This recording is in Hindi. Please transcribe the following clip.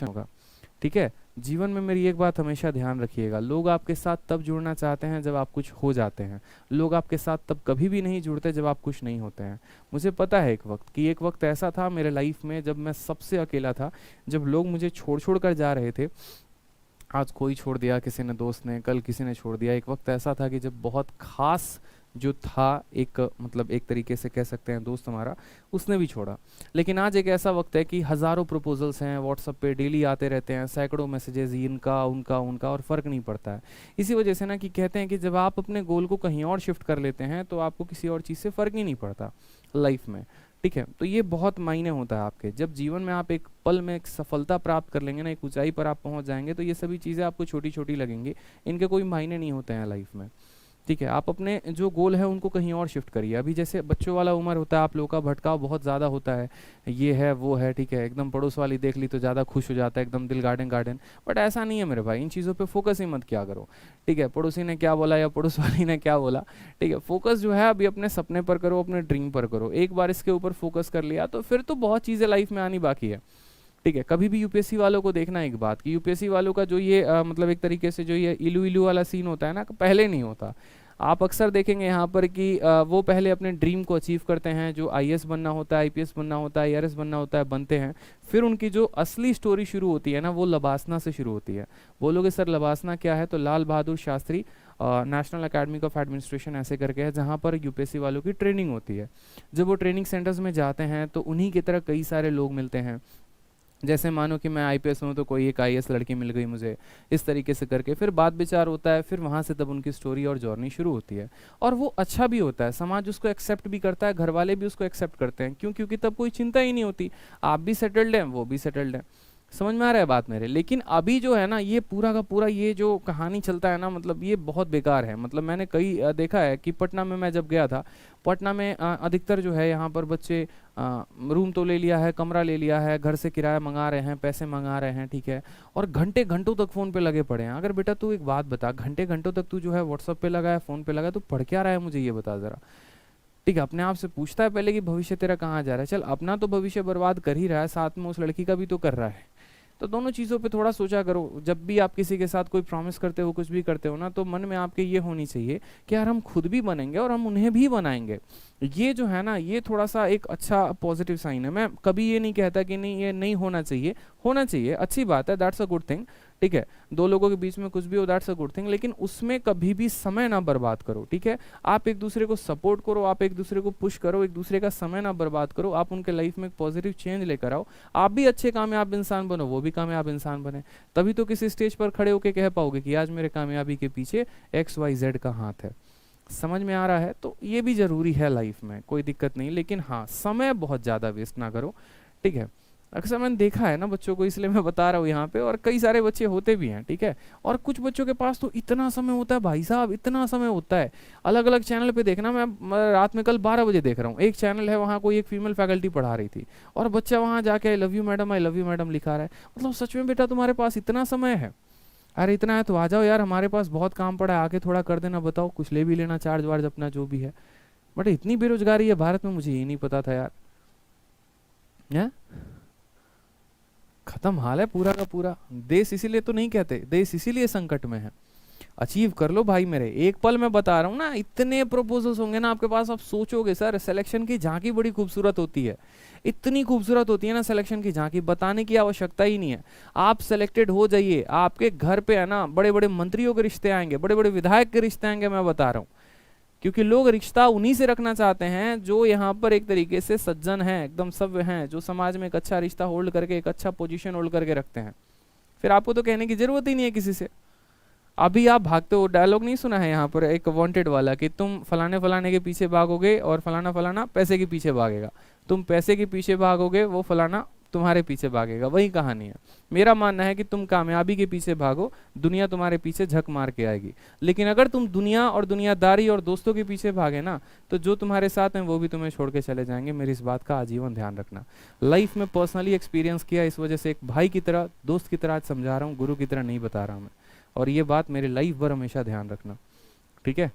रिफ्लेक्शन होगा। ठीक है, जीवन में मेरी एक बात हमेशा ध्यान रखिएगा, लोग आपके साथ तब जुड़ना चाहते हैं जब आप कुछ हो जाते हैं, लोग आपके साथ तब कभी भी नहीं जुड़ते जब आप कुछ नहीं होते हैं। मुझे पता है एक वक्त ऐसा था मेरे लाइफ में जब मैं सबसे अकेला था, जब लोग मुझे छोड़ छोड़ कर जा रहे थे। आज कोई छोड़ दिया, किसी ने, दोस्त ने, कल किसी ने छोड़ दिया। एक वक्त ऐसा था कि जब बहुत खास जो था, एक मतलब एक तरीके से कह सकते हैं दोस्त हमारा, उसने भी छोड़ा। लेकिन आज एक ऐसा वक्त है कि हज़ारों प्रपोजल्स हैं व्हाट्सएप पे, डेली आते रहते हैं, सैकड़ों मैसेजेस, इनका उनका उनका, और फ़र्क नहीं पड़ता है। इसी वजह से ना कि कहते हैं कि जब आप अपने गोल को कहीं और शिफ्ट कर लेते हैं तो आपको किसी और चीज़ से फ़र्क ही नहीं पड़ता लाइफ में। ठीक है, तो ये बहुत मायने होता है आपके। जब जीवन में आप एक पल में एक सफलता प्राप्त कर लेंगे ना, एक ऊंचाई पर आप पहुंच जाएंगे, तो ये सभी चीज़ें आपको छोटी छोटी लगेंगी, इनके कोई मायने नहीं होते हैं लाइफ में। ठीक है, आप अपने जो गोल है उनको कहीं और शिफ्ट करिए। अभी जैसे बच्चों वाला उम्र होता है, आप लोगों का भटकाव बहुत ज़्यादा होता है, ये है वो है, ठीक है, एकदम पड़ोस वाली देख ली तो ज़्यादा खुश हो जाता है, एकदम दिल गार्डन गार्डन। बट ऐसा नहीं है मेरे भाई, इन चीज़ों पे फोकस ही मत किया करो। ठीक है, पड़ोसी ने क्या बोला या पड़ोस वाली ने क्या बोला, ठीक है, फोकस जो है अभी अपने सपने पर करो, अपने ड्रीम पर करो। एक बार इसके ऊपर फोकस कर लिया तो फिर तो बहुत चीज़ें लाइफ में आनी बाकी है। ठीक है, कभी भी यूपीएससी वालों को देखना एक बात कि यूपीएससी वालों का जो ये मतलब एक तरीके से जो ये इलू इलू वाला सीन होता है ना, पहले नहीं होता। आप अक्सर देखेंगे यहाँ पर कि वो पहले अपने ड्रीम को अचीव करते हैं, जो आईएएस बनना होता है, आईपीएस बनना होता है, आईआरएस बनना होता है, बनते हैं। फिर उनकी जो असली स्टोरी शुरू होती है ना, वो लबासना से शुरू होती है। बोलोगे सर लबासना क्या है, तो Lal Bahadur Shastri national academy of administration ऐसे करके है, जहाँ पर यूपीएससी वालों की ट्रेनिंग होती है। जब वो ट्रेनिंग सेंटर्स में जाते हैं तो उन्हीं की तरह कई सारे लोग मिलते हैं। जैसे मानो कि मैं आईपीएस हूँ तो कोई एक आईएएस लड़की मिल गई मुझे, इस तरीके से करके फिर बात विचार होता है, फिर वहाँ से तब उनकी स्टोरी और जर्नी शुरू होती है। और वो अच्छा भी होता है, समाज उसको एक्सेप्ट भी करता है, घर वाले भी उसको एक्सेप्ट करते हैं। क्यों? क्योंकि तब कोई चिंता ही नहीं होती, आप भी सेटल्ड हैं, वो भी सेटल्ड है। समझ में आ रहा है बात मेरे? लेकिन अभी जो है ना, ये पूरा का पूरा ये जो कहानी चलता है ना, मतलब ये बहुत बेकार है। मतलब मैंने कई देखा है कि पटना में मैं जब गया था, पटना में अधिकतर जो है यहाँ पर बच्चे रूम तो ले लिया है, कमरा ले लिया है, घर से किराया मंगा रहे हैं, पैसे मंगा रहे हैं, ठीक है, और घंटे घंटों तक फ़ोन पे लगे पड़े हैं। अगर बेटा तू एक बात बता, घंटे घंटों तक तू जो है व्हाट्सअप पे लगा है, फ़ोन पे लगा है, तो पढ़ क्या रहा है, मुझे ये बता ज़रा। ठीक है, अपने आप से पूछता है पहले कि भविष्य तेरा कहाँ जा रहा है? चल, अपना तो भविष्य बर्बाद कर ही रहा है, साथ में उस लड़की का भी तो कर रहा है। तो दोनों चीज़ों पे थोड़ा सोचा करो। जब भी आप किसी के साथ कोई प्रॉमिस करते हो, कुछ भी करते हो ना, तो मन में आपके ये होनी चाहिए कि यार हम खुद भी बनेंगे और हम उन्हें भी बनाएंगे। ये जो है ना, ये थोड़ा सा एक अच्छा पॉजिटिव साइन है। मैं कभी ये नहीं कहता कि नहीं ये नहीं होना चाहिए, होना चाहिए, अच्छी बात है, दैट्स अ गुड थिंग। ठीक है, दो लोगों के बीच में कुछ भी हो, दैट्स अ गुड थिंग, लेकिन उसमें कभी भी समय ना बर्बाद करो। ठीक है, आप एक दूसरे को सपोर्ट करो, आप एक दूसरे को पुश करो, एक दूसरे का समय ना बर्बाद करो, आप उनके लाइफ में एक पॉजिटिव चेंज लेकर आओ। आप भी अच्छे कामयाब इंसान बनो, वो भी कामयाब इंसान बने, तभी तो किसी स्टेज पर खड़े होकर कह पाओगे कि आज मेरे कामयाबी के पीछे XYZ का हाथ है। समझ में आ रहा है? तो ये भी जरूरी है लाइफ में, कोई दिक्कत नहीं, लेकिन हाँ, समय बहुत ज़्यादा वेस्ट ना करो। ठीक है, अक्सर मैंने देखा है ना बच्चों को, इसलिए मैं बता रहा हूँ यहाँ पे, और कई सारे बच्चे होते भी हैं। ठीक है, और कुछ बच्चों के पास तो इतना समय होता है भाई साहब, इतना समय होता है। अलग अलग चैनल पे देखना, मैं रात में कल 12 बजे देख रहा हूँ, एक चैनल है वहाँ कोई एक फीमेल फैकल्टी पढ़ा रही थी, और बच्चा वहाँ जाके I love you madam, I love you madam लिखा रहा है। मतलब सच में बेटा तुम्हारे पास इतना समय है? अरे इतना है तो आ जाओ यार, हमारे पास बहुत काम पड़ा है, आके थोड़ा कर देना, बताओ कुछ ले भी लेना, चार्ज वार्ज अपना जो भी है। बट इतनी बेरोजगारी है भारत में, मुझे ये नहीं पता था यार। है खत्म हाल है पूरा का पूरा। देश इसीलिए तो नहीं कहते, देश इसीलिए संकट में है। अचीव कर लो भाई मेरे, एक पल में बता रहा हूँ ना, इतने प्रपोजल्स होंगे ना आपके पास, आप सोचोगे सर सिलेक्शन की झांकी बड़ी खूबसूरत होती है, इतनी खूबसूरत होती है ना सिलेक्शन की झांकी, बताने की आवश्यकता ही नहीं है। आप सिलेक्टेड हो जाइए, आपके घर पे है ना बड़े बड़े मंत्रियों के रिश्ते आएंगे, बड़े बड़े विधायक के रिश्ते आएंगे, मैं बता रहा हूँ। क्योंकि लोग रिश्ता उन्हीं से रखना चाहते हैं जो यहाँ पर एक तरीके से सज्जन हैं, एकदम सभ्य हैं, जो समाज में एक अच्छा रिश्ता होल्ड करके, एक अच्छा पोजीशन होल्ड करके रखते हैं। फिर आपको तो कहने की जरूरत ही नहीं है किसी से। अभी आप भागते हो, डायलॉग नहीं सुना है यहाँ पर एक वांटेड वाला कि तुम फलाने फलाने के पीछे भागोगे और फलाना फलाना पैसे के पीछे भागेगा, तुम पैसे के पीछे भागोगे, वो फलाना तुम्हारे पीछे भागेगा। वही कहानी है। मेरा मानना है कि तुम कामयाबी के पीछे भागो, दुनिया तुम्हारे पीछे झक मार के आएगी। लेकिन अगर तुम दुनिया और दुनियादारी और दोस्तों के पीछे भागे ना, तो जो तुम्हारे साथ हैं वो भी तुम्हें छोड़ के चले जाएंगे। मेरी इस बात का आजीवन ध्यान रखना। लाइफ में पर्सनली एक्सपीरियंस किया, इस वजह से एक भाई की तरह, दोस्त की तरह आज समझा रहा हूँ, गुरु की तरह नहीं बता रहा हूँ मैं। और ये बात मेरे लाइफ भर हमेशा ध्यान रखना, ठीक है।